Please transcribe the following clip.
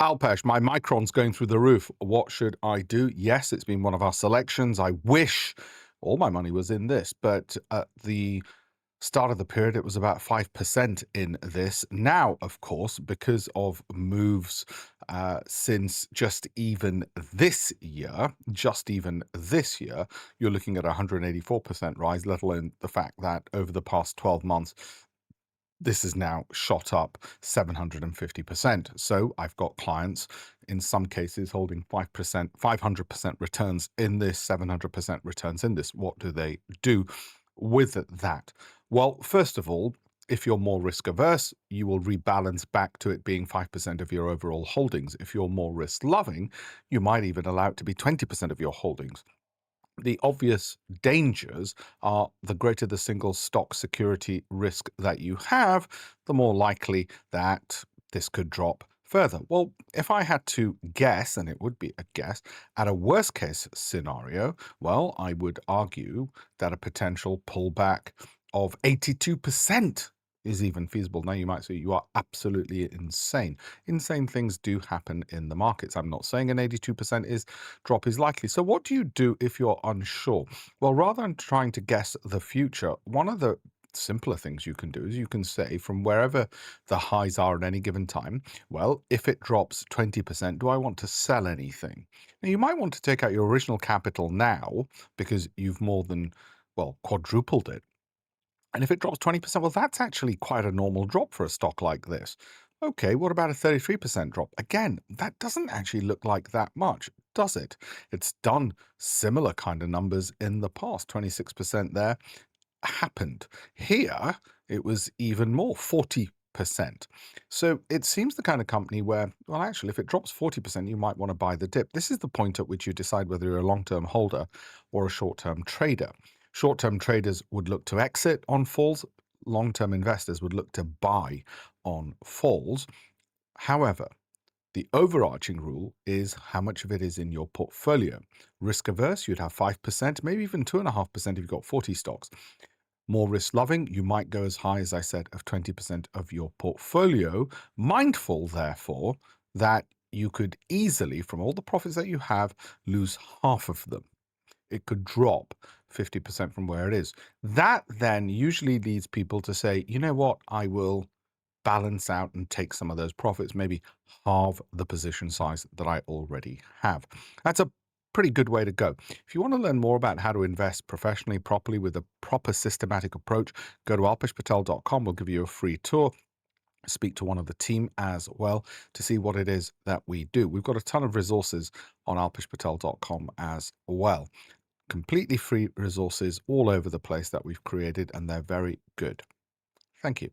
Alpesh, my Micron's going through the roof. What should I do? Yes, it's been one of our selections. I wish all my money was in this, but at the start of the period, it was about 5% in this. Now, of course, because of moves since just even this year, you're looking at a 184% rise, let alone the fact that over the past 12 months, this has now shot up 750%. So I've got clients in some cases holding 5%, 500% returns in this, 700% returns in this. What do they do with that? Well, first of all, if you're more risk averse, you will rebalance back to it being 5% of your overall holdings. If you're more risk loving, you might even allow it to be 20% of your holdings. The obvious dangers are the greater the single stock security risk that you have, the more likely that this could drop further. Well, if I had to guess, and it would be a guess, at a worst case scenario, well, I would argue that a potential pullback of 82% is even feasible. Now, you might say you are absolutely insane. Insane things do happen in the markets. I'm not saying an 82% drop is likely. So what do you do if you're unsure? Well, rather than trying to guess the future, one of the simpler things you can do is you can say from wherever the highs are at any given time, well, if it drops 20%, do I want to sell anything? Now, you might want to take out your original capital now because you've more than, well, quadrupled it. And if it drops 20%, well, that's actually quite a normal drop for a stock like this. Okay, what about a 33% drop? Again, that doesn't actually look like that much, does it? It's done similar kind of numbers in the past. 26% there happened. Here, it was even more, 40%. So it seems the kind of company where, well, actually, if it drops 40%, you might want to buy the dip. This is the point at which you decide whether you're a long-term holder or a short-term trader. Short-term traders would look to exit on falls. Long-term investors would look to buy on falls. However, the overarching rule is how much of it is in your portfolio. Risk averse, you'd have 5%, maybe even 2.5% if you've got 40 stocks. More risk loving, you might go as high, as I said, of 20% of your portfolio. Mindful, therefore, that you could easily, from all the profits that you have, lose half of them. It could drop 50% from where it is. That then usually leads people to say, you know what, I will balance out and take some of those profits, maybe halve the position size that I already have. That's a pretty good way to go. If you want to learn more about how to invest professionally, properly, with a proper systematic approach, go to alpeshpatel.com. We'll give you a free tour. Speak to one of the team as well to see what it is that we do. We've got a ton of resources on alpeshpatel.com as well. Completely free resources all over the place that we've created, and they're very good. Thank you.